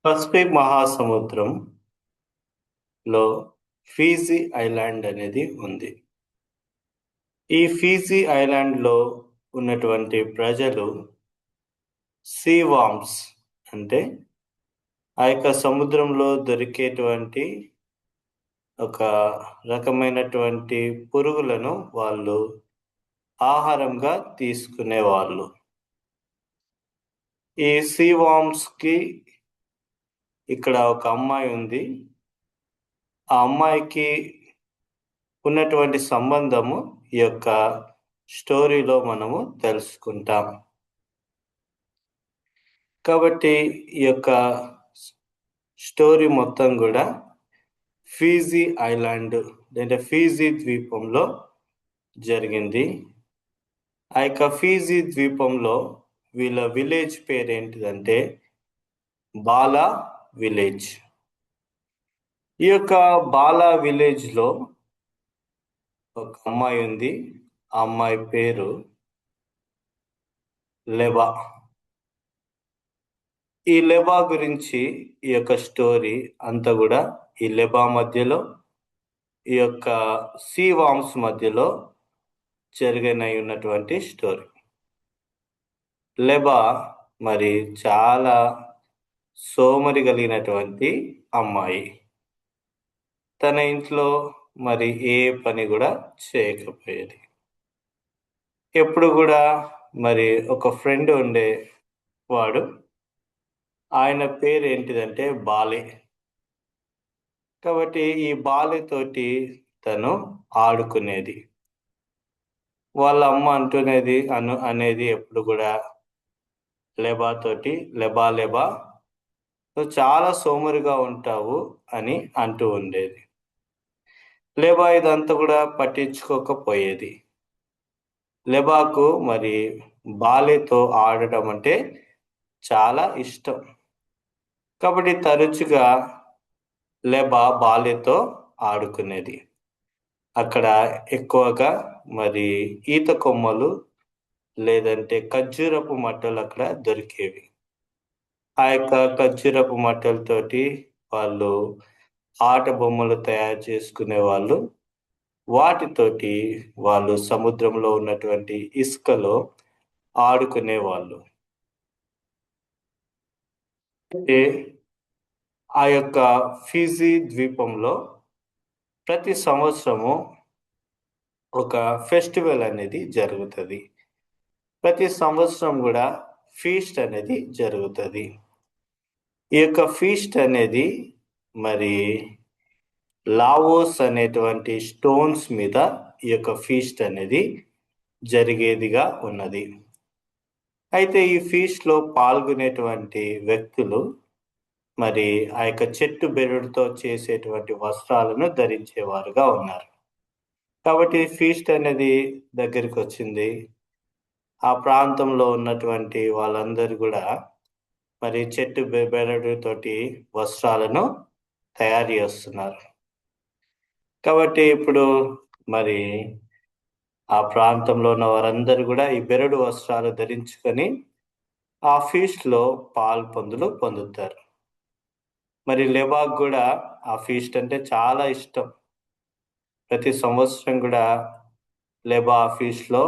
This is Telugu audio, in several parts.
పసిఫిక్ మహాసముద్రంలో ఫీజీ ఐలాండ్ అనేది ఉంది. ఈ ఫీజీ ఐలాండ్లో ఉన్నటువంటి ప్రజలు సీ వామ్స్ అంటే ఆ యొక్క సముద్రంలో దొరికేటువంటి ఒక రకమైనటువంటి పురుగులను వాళ్ళు ఆహారంగా తీసుకునేవాళ్ళు. ఈ సీ వామ్స్కి ఇక్కడ ఒక అమ్మాయి ఉంది. ఆ అమ్మాయికి ఉన్నటువంటి సంబంధము ఈ యొక్క స్టోరీలో మనము తెలుసుకుంటాం. కాబట్టి ఈ యొక్క స్టోరీ మొత్తం కూడా ఫీజీ ఐలాండ్ అంటే ఫీజీ ద్వీపంలో జరిగింది. ఆ యొక్క ఫీజీ ద్వీపంలో వీళ్ళ విలేజ్ పేరేంటిదంటే బాలా విలేజ్. ఈ యొక్క బాలా విలేజ్లో ఒక అమ్మాయి ఉంది. ఆ అమ్మాయి పేరు లెబా. ఈ లెబా గురించి ఈ యొక్క స్టోరీ అంతా కూడా ఈ లెబా మధ్యలో ఈ యొక్క సీ వామ్స్ మధ్యలో జరిగినై ఉన్నటువంటి స్టోరీ. లెబా మరి చాలా సోమరి కలిగినటువంటి అమ్మాయి. తన ఇంట్లో మరి ఏ పని కూడా చేయకపోయేది. ఎప్పుడు కూడా మరి ఒక ఫ్రెండ్ ఉండేవాడు. ఆయన పేరు ఏంటిదంటే బాలే. కాబట్టి ఈ బాలేతోటి తను ఆడుకునేది. వాళ్ళ అమ్మ అనేది ఎప్పుడు కూడా లెబాతోటి లెబా లెబా నువ్వు చాలా సోమరిగా ఉంటావు అని అంటూ ఉండేది. లెబా ఇదంతా కూడా పట్టించుకోకపోయేది. లెబాకు మరి బాలేతో ఆడటం అంటే చాలా ఇష్టం. కాబట్టి తరచుగా లెబా బాలేతో ఆడుకునేది. అక్కడ ఎక్కువగా మరి ఈత కొమ్మలు లేదంటే ఖర్జూరపు మట్టలు అక్కడ దొరికేవి. ఆ యొక్క ఖర్జూరపు మట్టలతోటి వాళ్ళు ఆట బొమ్మలు తయారు చేసుకునే వాళ్ళు. వాటితోటి వాళ్ళు సముద్రంలో ఉన్నటువంటి ఇసుకలో ఆడుకునేవాళ్ళు. అయితే ఆ యొక్క ఫీజీ ద్వీపంలో ప్రతి సంవత్సరము ఒక ఫెస్టివల్ అనేది జరుగుతుంది. ప్రతి సంవత్సరం కూడా ఫీస్ట్ అనేది జరుగుతుంది. ఈ యొక్క ఫీస్ట్ అనేది మరి లావోస్ అనేటువంటి స్టోన్స్ మీద ఈ యొక్క ఫీస్ట్ అనేది జరిగేదిగా ఉన్నది. అయితే ఈ ఫీస్ట్లో పాల్గొనేటువంటి వ్యక్తులు మరి ఆ యొక్క చెట్టు బెరడుతో చేసేటువంటి వస్త్రాలను ధరించేవారుగా ఉన్నారు. కాబట్టి ఫీస్ట్ అనేది దగ్గరికి వచ్చింది. ఆ ప్రాంతంలో ఉన్నటువంటి వాళ్ళందరూ కూడా మరి చెట్టు బెరడుతోటి వస్త్రాలను తయారు చేస్తున్నారు. కాబట్టి ఇప్పుడు మరి ఆ ప్రాంతంలో ఉన్న వారందరూ కూడా ఈ బెరడు వస్త్రాలు ధరించుకొని ఆ ఫీస్ట్లో పొందుతారు. మరి లెబాకు కూడా ఆ ఫీస్ట్ అంటే చాలా ఇష్టం. ప్రతి సంవత్సరం కూడా లెబా ఆ ఫీస్ట్లో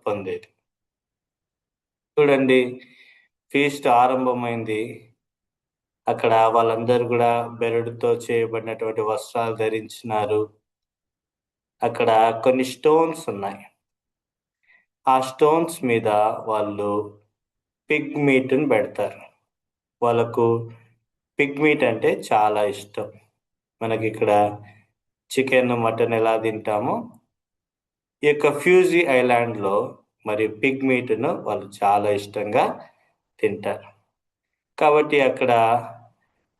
పొందేది. చూడండి, ఫీస్ట్ ఆరంభమైంది. అక్కడ వాళ్ళందరూ కూడా బెరడుతో చేయబడినటువంటి వస్త్రాలు ధరించినారు. అక్కడ కొన్ని స్టోన్స్ ఉన్నాయి. ఆ స్టోన్స్ మీద వాళ్ళు పిగ్ మీట్ని పెడతారు. వాళ్ళకు పిగ్ మీట్ అంటే చాలా ఇష్టం. మనకి ఇక్కడ చికెన్, మటన్ ఎలా తింటామో ఈ యొక్క ఫ్యూజీ ఐలాండ్లో మరి పిగ్ మీట్ను వాళ్ళు చాలా ఇష్టంగా తింటారు. కాబట్టి అక్కడ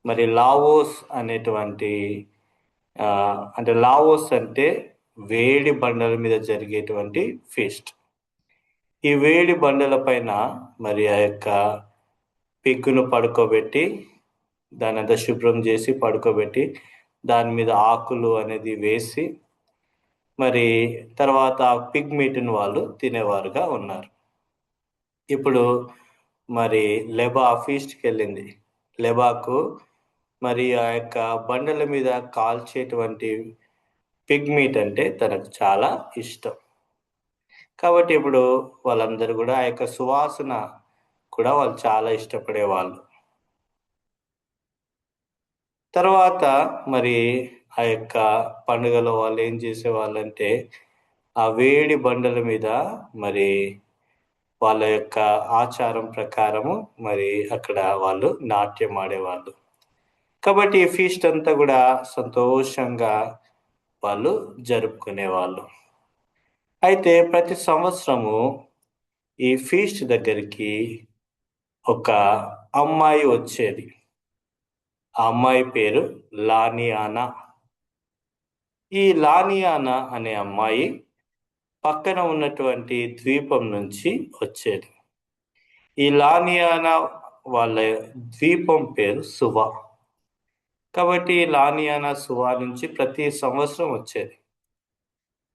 మరి లావోస్ అనేటువంటి అంటే లావోస్ అంటే వేడి బండల మీద జరిగేటువంటి ఫీస్ట్. ఈ వేడి బండల పైన మరి ఆ యొక్క పిగ్గును పడుకోబెట్టి దాని అంతా శుభ్రం చేసి పడుకోబెట్టి దాని మీద ఆకులు అనేది వేసి మరి తర్వాత పిగ్ మీట్ని వాళ్ళు తినేవారుగా ఉన్నారు. ఇప్పుడు మరి లెబా ఫీస్ట్కి వెళ్ళింది. లెబాకు మరి ఆ యొక్క బండల మీద కాల్చేటువంటి పిగ్ మీట్ అంటే తనకు చాలా ఇష్టం. కాబట్టి ఇప్పుడు వాళ్ళందరూ కూడా ఆ యొక్క సువాసన కూడా వాళ్ళు చాలా ఇష్టపడేవాళ్ళు. తర్వాత మరి ఆ యొక్క పండుగలో వాళ్ళు ఏం చేసేవాళ్ళంటే, ఆ వేడి బండల మీద మరి వాళ్ళ యొక్క ఆచారం ప్రకారము మరి అక్కడ వాళ్ళు నాట్యం ఆడేవాళ్ళు. కాబట్టి ఈ ఫీస్ట్ అంతా కూడా సంతోషంగా వాళ్ళు జరుపుకునేవాళ్ళు. అయితే ప్రతి సంవత్సరము ఈ ఫీస్ట్ దగ్గరికి ఒక అమ్మాయి వచ్చేది. ఆ అమ్మాయి పేరు లానియానా. ఈ లానియానా అనే అమ్మాయి పక్కన ఉన్నటువంటి ద్వీపం నుంచి వచ్చేది. ఈ లానియానా వాళ్ళ ద్వీపం పేరు సువా. కాబట్టి లానియానా సువా నుంచి ప్రతి సంవత్సరం వచ్చేది.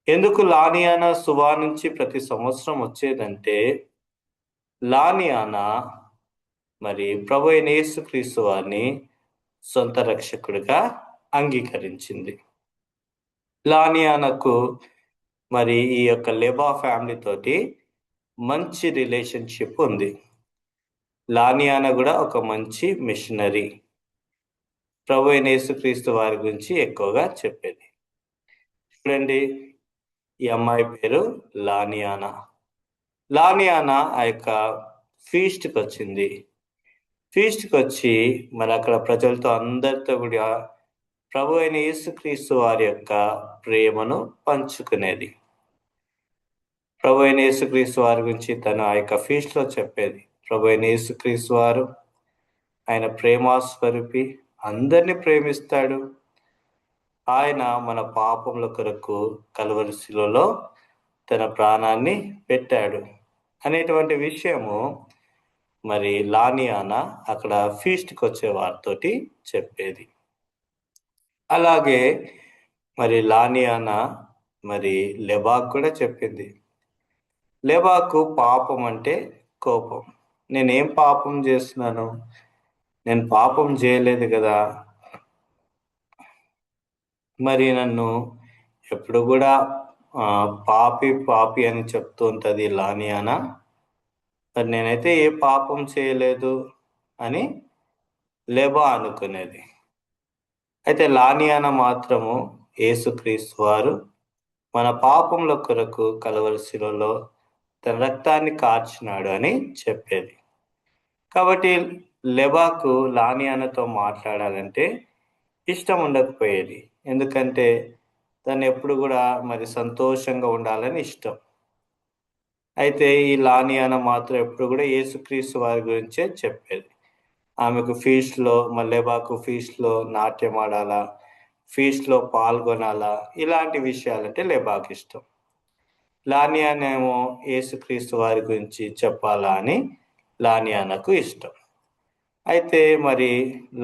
ఎందుకు లానియానా సువా నుంచి ప్రతి సంవత్సరం వచ్చేదంటే, లానియానా మరి ప్రభు అయిన యేసుక్రీస్తు వారిని సొంత రక్షకుడిగా అంగీకరించింది. లానియానాకు మరి ఈ యొక్క లెబా ఫ్యామిలీ తోటి మంచి రిలేషన్షిప్ ఉంది. లానియానా కూడా ఒక మంచి మిషనరీ. ప్రభు అయిన యేసుక్రీస్తు వారి గురించి ఎక్కువగా చెప్పేది. చూడండి, ఈ అమ్మాయి పేరు లానియానా. లానియానా ఆ యొక్క ఫీస్ట్‌కి వచ్చింది. ఫీస్ట్‌కి వచ్చి మరి అక్కడ ప్రజలతో అందరితో కూడా ప్రభు అయిన యేసుక్రీస్తు వారి యొక్క ప్రేమను పంచుకునేది. ప్రభు అయిన యేసుక్రీస్తు వారి గురించి తను ఆ యొక్క ఫీస్ట్‌లో చెప్పేది. ప్రభు అయిన యేసుక్రీస్తు వారు ఆయన ప్రేమాస్వరూపి, అందరిని ప్రేమిస్తాడు. ఆయన మన పాపముల కొరకు కలువరి శిలువలో తన ప్రాణాన్ని పెట్టాడు అనేటువంటి విషయము మరి లానియానా అక్కడ ఫీస్ట్‌కి వచ్చే వారితోటి చెప్పేది. అలాగే మరి లానియానా మరి లెబాకు కూడా చెప్పింది. లెబాకు పాపం అంటే కోపం. నేనేం పాపం చేస్తున్నాను? నేను పాపం చేయలేదు కదా! మరి నన్ను ఎప్పుడు కూడా పాపి పాపి అని చెప్తూ ఉంటది లానియానా. మరి నేనైతే ఏ పాపం చేయలేదు అని లెబా అనుకునేది. అయితే లానియానా మాత్రము యేసుక్రీస్తు వారు మన పాపముల కొరకు కలువరి శిలువలో తన రక్తాన్ని కార్చినాడు అని చెప్పేది. కాబట్టి లెబాకు లానియానాతో మాట్లాడాలంటే ఇష్టం ఉండకపోయేది. ఎందుకంటే తను ఎప్పుడు కూడా మరి సంతోషంగా ఉండాలని ఇష్టం. అయితే ఈ లానియానా మాత్రం ఎప్పుడు కూడా యేసుక్రీస్తు వారి గురించే చెప్పేది. ఆమెకు ఫీస్ట్‌లో లెబాకు ఫీస్ట్‌లో నాట్యం ఆడాలా, ఫీస్ట్‌లో పాల్గొనాలా, ఇలాంటి విషయాలంటే లెబాకు ఇష్టం. లానియానా ఏమో యేసుక్రీస్తు వారి గురించి చెప్పాలా అని లానియానాకు ఇష్టం. అయితే మరి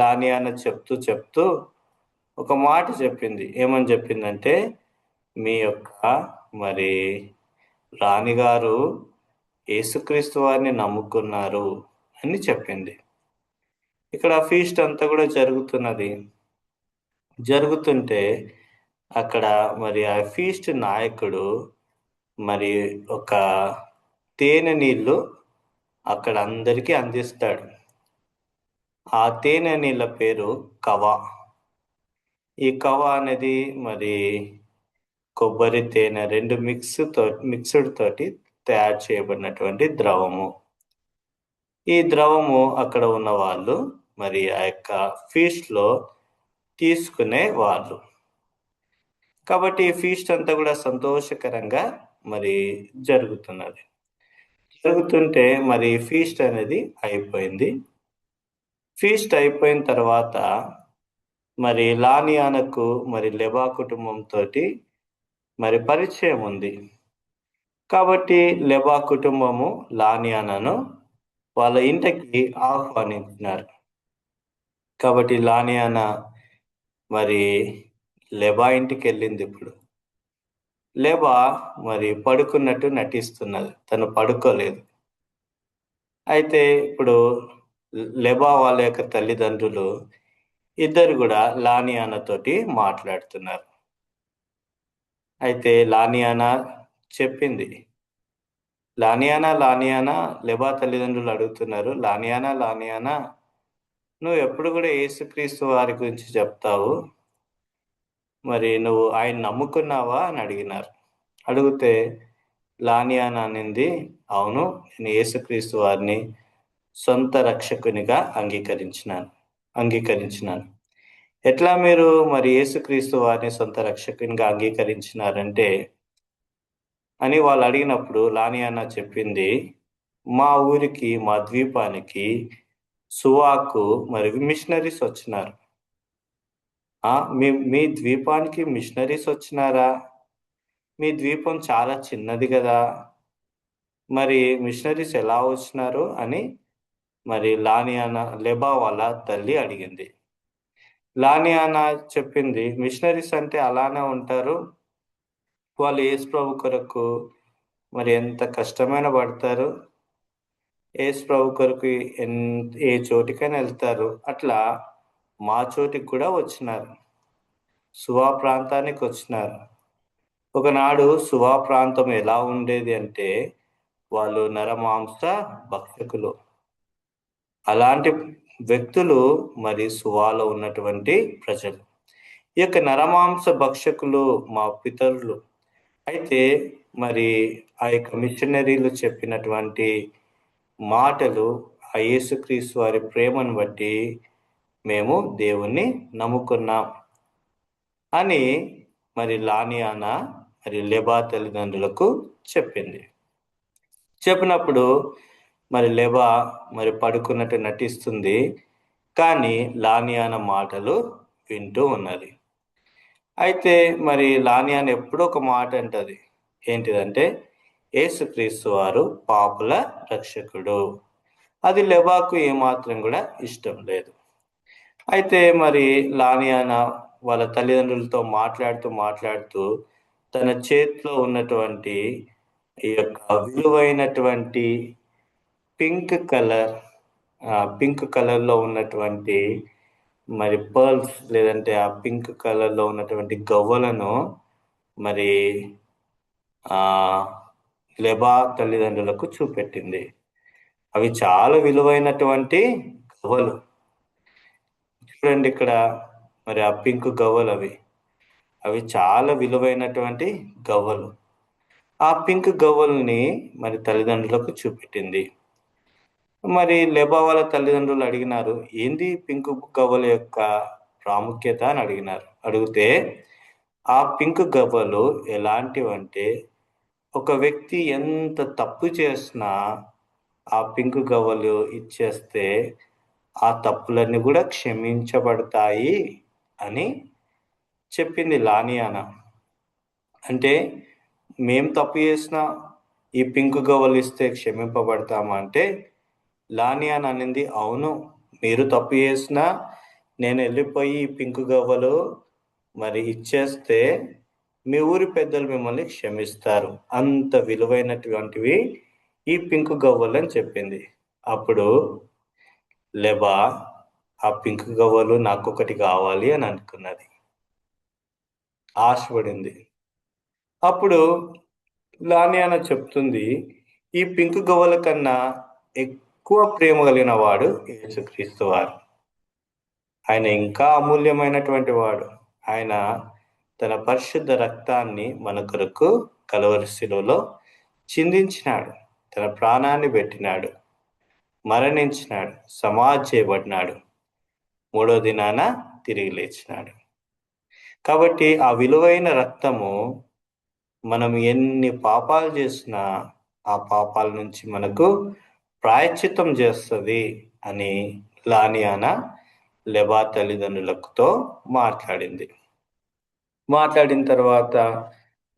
లానియానా చెప్తూ ఒక మాట చెప్పింది. ఏమని చెప్పిందంటే, మీ యొక్క మరి రాణిగారు యేసుక్రీస్తు వారిని నమ్ముకున్నారు అని చెప్పింది. ఇక్కడ ఫీస్ట్ అంతా కూడా జరుగుతున్నది. జరుగుతుంటే అక్కడ మరి ఆ ఫీస్ట్ నాయకుడు మరి ఒక తేనె నీళ్ళు అక్కడ అందరికీ అందిస్తాడు. ఆ తేనె నీళ్ళ పేరు కవా. ఈ కవా అనేది మరి కొబ్బరి, తేనె 2 మిక్స్‌డ్ తోటి తయారు చేయబడినటువంటి ద్రవము. ఈ ద్రవము అక్కడ ఉన్నవాళ్ళు మరి ఆ యొక్క ఫీస్ట్‌లో తీసుకునేవాళ్ళు. కాబట్టి ఈ ఫీస్ట్ అంతా కూడా సంతోషకరంగా మరి జరుగుతున్నది. జరుగుతుంటే మరి ఫీస్ట్ అనేది అయిపోయింది. ఫీస్ట్ అయిపోయిన తర్వాత మరి లానియానాకు మరి లెబా కుటుంబంతోటి మరి పరిచయం ఉంది. కాబట్టి లెబా కుటుంబము లానియానాను వాళ్ళ ఇంటికి ఆహ్వానించినారు. కాబట్టి లానియానా మరి లెబా ఇంటికెళ్ళిందిప్పుడు. లెబా మరి పడుకున్నట్టు నటిస్తున్నది. తను పడుకోలేదు. అయితే ఇప్పుడు లెబా వాళ్ళ యొక్క తల్లిదండ్రులు ఇద్దరు కూడా లానియానా తోటి మాట్లాడుతున్నారు. అయితే లానియానా చెప్పింది, లానియానా లెబా తల్లిదండ్రులు అడుగుతున్నారు, లానియానా నువ్వు ఎప్పుడు కూడా యేసుక్రీస్తు వారి గురించి చెప్తావు, మరి నువ్వు ఆయన నమ్ముకున్నావా అని అడిగినారు. అడిగితే లానియానా అనింది, అవును, నేను యేసుక్రీస్తు వారిని సొంత రక్షకునిగా అంగీకరించినాను. ఎట్లా మీరు మరి యేసుక్రీస్తు వారిని సొంత రక్షకునిగా అంగీకరించినారంటే అని వాళ్ళు అడిగినప్పుడు లానియానా చెప్పింది, మా ఊరికి, మా ద్వీపానికి సువాకు మరి మిషనరీస్ వచ్చినారు. మీ ద్వీపానికి మిషనరీస్ వచ్చినారా? మీ ద్వీపం చాలా చిన్నది కదా, మరి మిషనరీస్ ఎలా వచ్చినారు అని మరి లానియానా లెబా వాళ్ళ తల్లి అడిగింది. లానియానా చెప్పింది, మిషనరీస్ అంటే అలానే ఉంటారు, వాళ్ళు యేసు ప్రభు కొరకు మరి ఎంత కష్టమైన పడతారు, యేసు ప్రభు కొరకు ఏ చోటికైనా వెళ్తారు. అట్లా మా చోటికి కూడా వచ్చినారు, సువా ప్రాంతానికి వచ్చినారు. ఒకనాడు సువా ప్రాంతం ఎలా ఉండేది అంటే వాళ్ళు నరమాంస భక్షకులు. అలాంటి వ్యక్తులు మరి సువాలో ఉన్నటువంటి ప్రజలు. ఈ యొక్క నరమాంస భక్షకులు మా పితరులు. అయితే మరి ఆ యొక్క మిషనరీలు చెప్పినటువంటి మాటలు, ఆ యేసుక్రీస్తు వారి ప్రేమను బట్టి మేము దేవుణ్ణి నమ్ముకున్నాం అని మరి లానియానా మరి లెబా తల్లిదండ్రులకు చెప్పింది. చెప్పినప్పుడు మరి లెబా మరి పడుకున్నట్టు నటిస్తుంది, కానీ లానియానా మాటలు వింటూ ఉన్నది. అయితే మరి లానియానా ఎప్పుడో ఒక మాట అంటది, ఏంటిదంటే యేసుక్రీస్తు వారు పాపుల రక్షకుడు. అది లెబాకు ఏమాత్రం కూడా ఇష్టం లేదు. అయితే మరి లానియానా వాళ్ళ తల్లిదండ్రులతో మాట్లాడుతూ తన చేతిలో ఉన్నటువంటి ఈ యొక్క విలువైనటువంటి పింక్ కలర్లో ఉన్నటువంటి మరి పర్ల్స్, లేదంటే ఆ పింక్ కలర్లో ఉన్నటువంటి గవ్వలను మరి ఆ లెబా తల్లిదండ్రులకు చూపెట్టింది. అవి చాలా విలువైనటువంటి గవ్వలు. చూడండి ఇక్కడ మరి ఆ పింక్ గవ్వలు, అవి చాలా విలువైనటువంటి గవ్వలు. ఆ పింక్ గవ్వల్ని మరి తల్లిదండ్రులకు చూపెట్టింది. మరి లెబా వాళ్ళ తల్లిదండ్రులు అడిగినారు, ఏంది పింక్ గవ్వల యొక్క ప్రాముఖ్యత అని అడిగినారు. అడిగితే ఆ పింక్ గవ్వలు ఎలాంటివంటే, ఒక వ్యక్తి ఎంత తప్పు చేసినా ఆ పింక్ గవ్వలు ఇచ్చేస్తే ఆ తప్పులన్నీ కూడా క్షమించబడతాయి అని చెప్పింది లానియానా. అంటే మేం తప్పు చేసినా ఈ పింక్ గవ్వలు ఇస్తే క్షమింపబడతామా అంటే లానియానా అనింది, అవును, మీరు తప్పు చేసినా నేను వెళ్ళిపోయి ఈ పింక్ గవ్వలు మరి ఇచ్చేస్తే మీ ఊరి పెద్దలు మిమ్మల్ని క్షమిస్తారు, అంత విలువైనటువంటివి ఈ పింక్ గవ్వలు అని చెప్పింది. అప్పుడు లెబా ఆ పింక్ గవ్వలు నాకొకటి కావాలి అని అనుకున్నది, ఆశపడింది. అప్పుడు లానియానా చెప్తుంది, ఈ పింక్ గవ్వల కన్నా ఎక్కువ ప్రేమ కలిగిన వాడు యేసుక్రీస్తు వారు. ఆయన ఇంకా అమూల్యమైనటువంటి వాడు. ఆయన తన పరిశుద్ధ రక్తాన్ని మన కొరకు కలువరి శిలువలో చిందించినాడు, తన ప్రాణాన్ని పెట్టినాడు, మరణించినాడు, సమాధి చేయబడినాడు, మూడో దినాన తిరిగి లేచినాడు. కాబట్టి ఆ విలువైన రక్తము మనం ఎన్ని పాపాలు చేసినా ఆ పాపాల నుంచి మనకు ప్రాయశ్చిత్తం చేస్తుంది అని లానియానా లెబా తల్లిదండ్రులతో మాట్లాడింది. మాట్లాడిన తర్వాత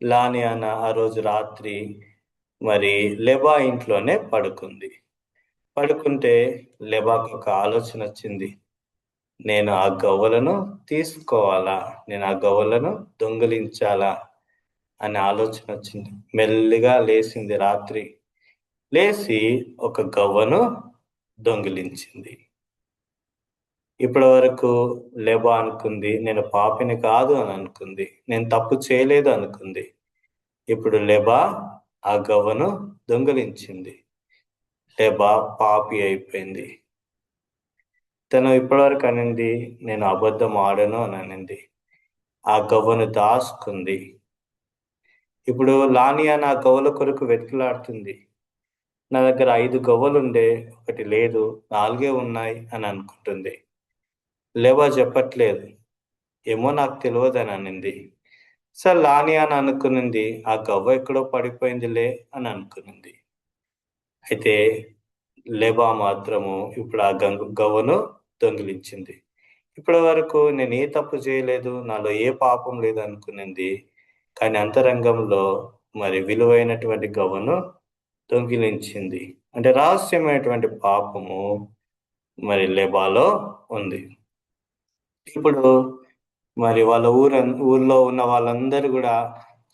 లానియానా ఆ రోజు రాత్రి మరి లెబా ఇంట్లోనే పడుకుంది. పడుకుంటే లెబాకు ఒక ఆలోచన వచ్చింది, నేను ఆ గవ్వలను తీసుకోవాలా, నేను ఆ గవ్వలను దొంగిలించాలా అనే ఆలోచన వచ్చింది. మెల్లిగా లేచింది రాత్రి. లేచి ఒక గవ్వను దొంగిలించింది. ఇప్పటి వరకు లెబా అనుకుంది నేను పాపిని కాదు అని అనుకుంది. నేను తప్పు చేయలేదు అనుకుంది. ఇప్పుడు లెబా ఆ గవ్వను దొంగిలించింది. లెబా పాపి అయిపోయింది. తను ఇప్పటివరకు అనింది నేను అబద్ధం ఆడను అని అనింది. ఆ గవ్వను దాచుకుంది. ఇప్పుడు లానియా నా గవ్వల కొరకు వెతుకులాడుతుంది. నా దగ్గర 5 గవ్వలుండే, ఒకటి లేదు, 4 ఉన్నాయి అని అనుకుంటుంది. లెబా చెప్పట్లేదు. ఏమో నాకు తెలవదని అనింది. సరే లానియా అని అనుకునింది. ఆ గవ్వ ఎక్కడో పడిపోయిందిలే అని అనుకునింది. అయితే లెబా మాత్రము ఇప్పుడు ఆ గవ్వను దొంగిలించింది. ఇప్పటి వరకు నేను ఏ తప్పు చేయలేదు, నాలో ఏ పాపం లేదు అనుకునింది. కానీ అంతరంగంలో మరి విలువైనటువంటి గవ్వను దొంగిలించింది. అంటే రహస్యమైనటువంటి పాపము మరి లెబాలో ఉంది. ఇప్పుడు మరి వాళ్ళ ఊర్లో ఉన్న వాళ్ళందరూ గూడా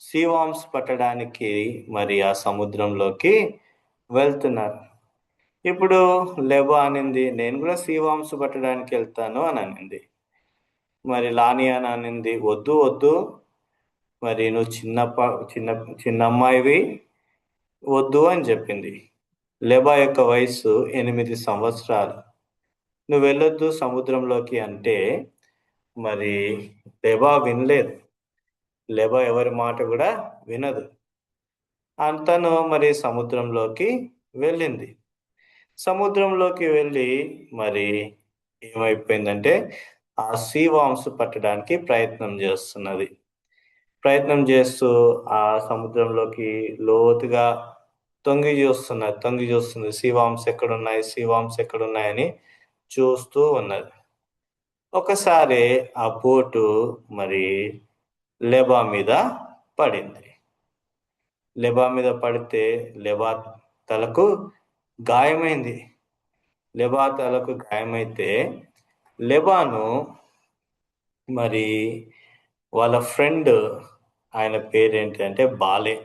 సీవామ్స్ పట్టడానికి మరి ఆ సముద్రంలోకి వెళ్తున్నారు. ఇప్పుడు లెబా అనింది, నేను గూడా సీవామ్స్ పట్టడానికి ఎళ్తాను అని అనింది. మరి లానియా అనింది, వద్దు వద్దు, మరి నువ్వు చిన్న చిన్న అమ్మాయివి, వద్దు అని చెప్పింది. లెబా యొక్క వయస్సు 8 సంవత్సరాలు. నువ్వు వెళ్ళొద్దు సముద్రంలోకి అంటే మరి లెబా వినలేదు. లెబా ఎవరి మాట కూడా వినదు. తను మరి సముద్రంలోకి వెళ్ళింది. సముద్రంలోకి వెళ్ళి మరి ఏమైపోయిందంటే ఆ సీవామ్స్ పట్టడానికి ప్రయత్నం చేస్తున్నది. ప్రయత్నం చేస్తూ ఆ సముద్రంలోకి లోతుగా తొంగి చూస్తుంది. సీవామ్స్ ఎక్కడున్నాయని చూస్తూ ఉన్నది. ఒకసారి ఆ బోటు మరి లెబా మీద పడింది. లెబా మీద పడితే లెబా తలకు గాయమైంది. లెబా తలకు గాయమైతే లెబాను మరి వాళ్ళ ఫ్రెండ్, ఆయన పేరేంటి అంటే బాలే.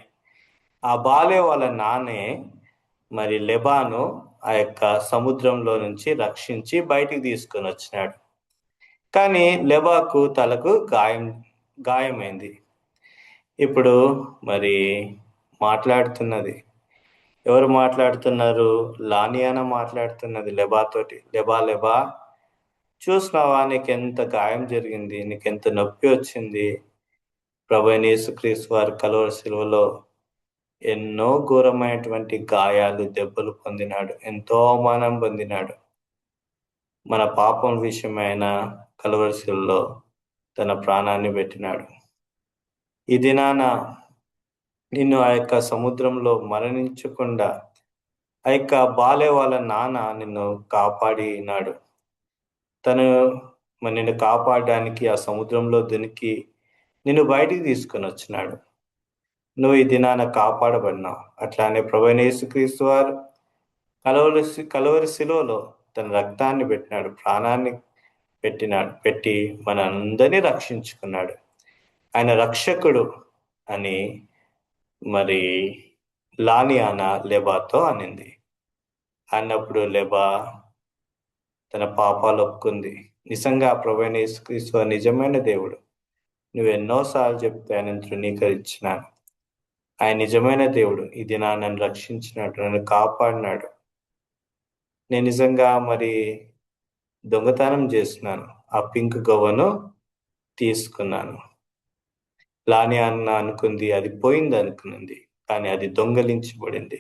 ఆ బాలే వాళ్ళ నాన్నే మరి లెబాను ఆ యొక్క సముద్రంలో నుంచి రక్షించి బయటికి తీసుకొని వచ్చినాడు. కానీ లెబాకు తలకు గాయమైంది. ఇప్పుడు మరి మాట్లాడుతున్నది. ఎవరు మాట్లాడుతున్నారు? లానియానా మాట్లాడుతున్నది లెబాతోటి. లెబా లెబా, చూసినావా నీకెంత గాయం జరిగింది, నీకెంత నొప్పి వచ్చింది. ప్రభువైన యేసుక్రీస్తు వారి కలువరి శిలువలో ఎన్నో ఘోరమైనటువంటి గాయాలు, దెబ్బలు పొందినాడు. ఎంతో అవమానం పొందినాడు. మన పాపం విషయమైన కలువరి శిలువలో తన ప్రాణాన్ని పెట్టినాడు. ఈ దినాన నిన్ను ఆ యొక్క సముద్రంలో మరణించకుండా ఆ యొక్క బాలే వాళ్ళ నాన్న నిన్ను కాపాడినాడు. తను నిన్ను కాపాడడానికి ఆ సముద్రంలో దునికి నిన్ను బయటికి తీసుకొని వచ్చినాడు. నువ్వు ఈ దినాన కాపాడబడినావు. అట్లానే ప్రభువైన యేసుక్రీస్తు వారు కలువరి శిలువలో తన రక్తాన్ని పెట్టినాడు, ప్రాణాన్ని పెట్టి మనందరినీ రక్షించుకున్నాడు. ఆయన రక్షకుడు అని మరి లానియానా లెబాతో అనింది. అన్నప్పుడు లెబా తన పాపాలు ఒప్పుకుంది. నిజంగా ప్రభువైన యేసుక్రీస్తు నిజమైన దేవుడు. నువ్వు ఎన్నోసార్లు చెప్తే ఆయన తృణీకరించినాను. ఆయన నిజమైన దేవుడు. ఈ దినాన నన్ను రక్షించినాడు, నన్ను కాపాడినాడు. నేను నిజంగా మరి దొంగతనం చేస్తున్నాను. ఆ పింక్ గవ్వను తీసుకున్నాను. లానియా అనుకుంది అది పోయింది అనుకున్నది. కానీ అది దొంగలించబడింది.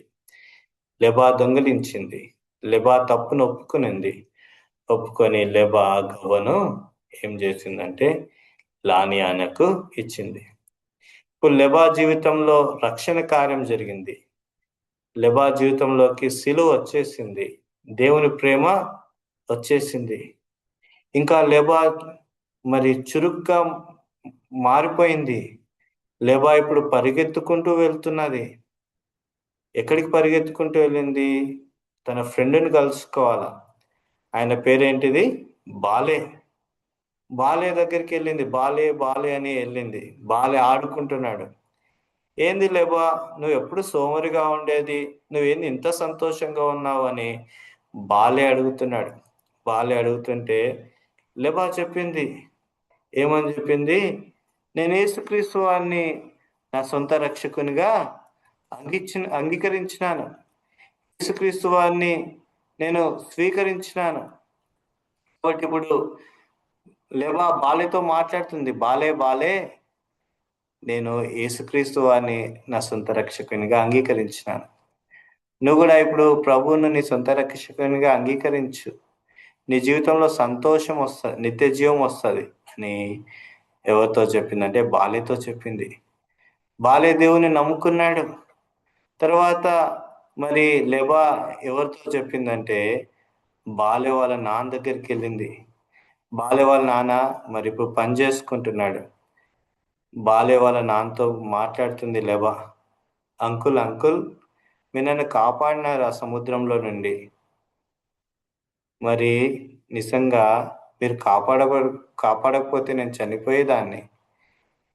లెబా దొంగలించింది. లెబా తప్పును ఒప్పుకొని లెబా గవ్వను ఏం చేసిందంటే లానియానకు ఇచ్చింది. ఇప్పుడు లెబా జీవితంలో రక్షణ కార్యం జరిగింది. లెబా జీవితంలోకి సిలువ వచ్చేసింది. దేవుని ప్రేమ వచ్చేసింది. ఇంకా లెబా మరి చురుగ్గా మారిపోయింది. లెబా ఇప్పుడు పరిగెత్తుకుంటూ వెళ్తున్నది. ఎక్కడికి పరిగెత్తుకుంటూ వెళ్ళింది? తన ఫ్రెండ్ని కలుసుకోవాలా. ఆయన పేరేంటిది? బాలే. బాలే దగ్గరికి వెళ్ళింది. బాలే బాలే అని వెళ్ళింది. బాలే ఆడుకుంటున్నాడు. ఏంది లెబా, నువ్వు ఎప్పుడు సోమరిగా ఉండేది, నువ్వేంది ఇంత సంతోషంగా ఉన్నావు అని బాలే అడుగుతున్నాడు. బాలే అడుగుతుంటే లెబా చెప్పింది. ఏమని చెప్పింది? నేను యేసుక్రీస్తు వారిని నా సొంత రక్షకునిగా అంగీకరించినాను. యేసుక్రీస్తు వారిని నేను స్వీకరించినాను. కాబట్టి ఇప్పుడు లెబా బాలేతో మాట్లాడుతుంది. బాలే బాలే, నేను యేసుక్రీస్తు వారిని నా సొంత రక్షకునిగా అంగీకరించినాను. నువ్వు కూడా ఇప్పుడు ప్రభువును నీ సొంత రక్షకునిగా అంగీకరించు. నీ జీవితంలో సంతోషం వస్తుంది, నిత్య జీవం వస్తుంది అని ఎవరితో చెప్పిందంటే బాలేతో చెప్పింది. బాలే దేవుని నమ్ముకున్నాడు. తర్వాత మరి లెబా ఎవరితో చెప్పిందంటే బాలే వాళ్ళ నాన్న దగ్గరికి వెళ్ళింది. బాలే వాళ్ళ నాన్న మరి ఇప్పుడు పని చేసుకుంటున్నాడు. బాలే వాళ్ళ నాన్నతో మాట్లాడుతుంది లెబా. అంకుల్ అంకుల్, మీరు నన్ను కాపాడినారు ఆ సముద్రంలో నుండి. మరి నిజంగా మీరు కాపాడకపోతే నేను చనిపోయేదాన్ని.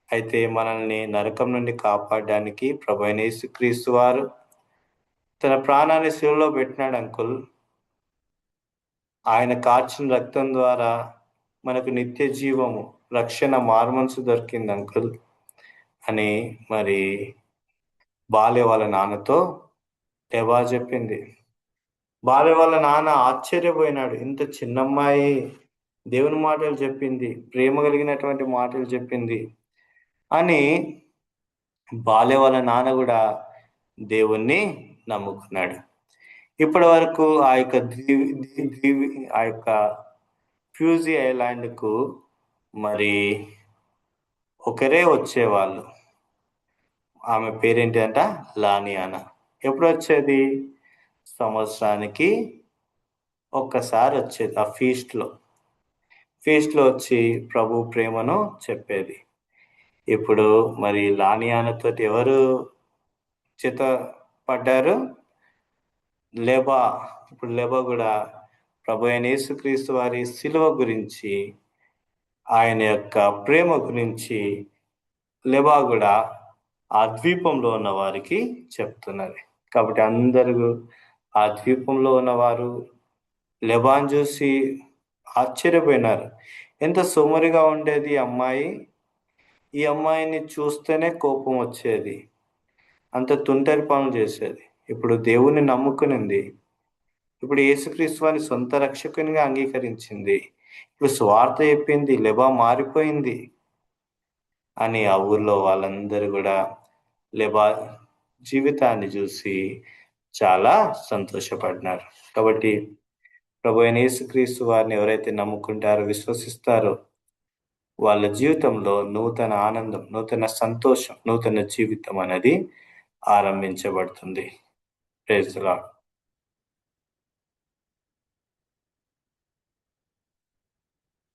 అయితే మనల్ని నరకం నుండి కాపాడడానికి ప్రభువైన యేసుక్రీస్తు వారు తన ప్రాణాన్ని శిలువలో పెట్టినాడు అంకుల్. ఆయన కార్చిన రక్తం ద్వారా మనకు నిత్య జీవము, రక్షణ, మారుమనసు దొరికింది అంకుల్ అని మరి బాలే వాళ్ళ నాన్నతో లెబా చెప్పింది. బాలే వాళ్ళ నాన్న ఆశ్చర్యపోయినాడు. ఇంత చిన్నమ్మాయి దేవుని మాటలు చెప్పింది, ప్రేమ కలిగినటువంటి మాటలు చెప్పింది అని బాలే వాళ్ళ నాన్న కూడా దేవుణ్ణి నమ్ముకున్నాడు. ఇప్పటి వరకు ఆ యొక్క ఆ యొక్క ఫ్యూజీ ఐలాండ్కు మరి ఒకరే వచ్చేవాళ్ళు. ఆమె పేరేంటిదంట? లానియానా. ఎప్పుడు వచ్చేది? సంవత్సరానికి ఒక్కసారి వచ్చేది. ఆ ఫీస్ట్లో వచ్చి ప్రభు ప్రేమను చెప్పేది. ఇప్పుడు మరి లానియానాతోటి ఎవరు చేత పడ్డారు? లెబా. ఇప్పుడు లెబా కూడా ప్రభు అయిన యేసుక్రీస్తు వారి శిలువ గురించి, ఆయన యొక్క ప్రేమ గురించి లెబా కూడా ఆ ద్వీపంలో ఉన్న వారికి చెప్తున్నది. కాబట్టి అందరూ ఆ ద్వీపంలో ఉన్నవారు లెబాన్ చూసి ఆశ్చర్యపోయినారు. ఎంత సోమరిగా ఉండేది ఈ అమ్మాయి. ఈ అమ్మాయిని చూస్తేనే కోపం వచ్చేది. అంత తుంటరి పనులు చేసేది. ఇప్పుడు దేవుణ్ణి నమ్ముకునింది. ఇప్పుడు యేసుక్రీస్తు వారిని సొంత రక్షకునిగా అంగీకరించింది. ఇప్పుడు స్వార్థ చెప్పింది, లెబా మారిపోయింది అని ఆ ఊర్లో వాళ్ళందరూ కూడా లెబా జీవితాన్ని చూసి చాలా సంతోషపడినారు. కాబట్టి ప్రభు అయిన యేసుక్రీస్తు వారిని ఎవరైతే నమ్ముకుంటారో, విశ్వసిస్తారో, వాళ్ళ జీవితంలో నూతన ఆనందం, నూతన సంతోషం, నూతన జీవితం అనేది ఆరంభించబడుతుంది. Praise the lord.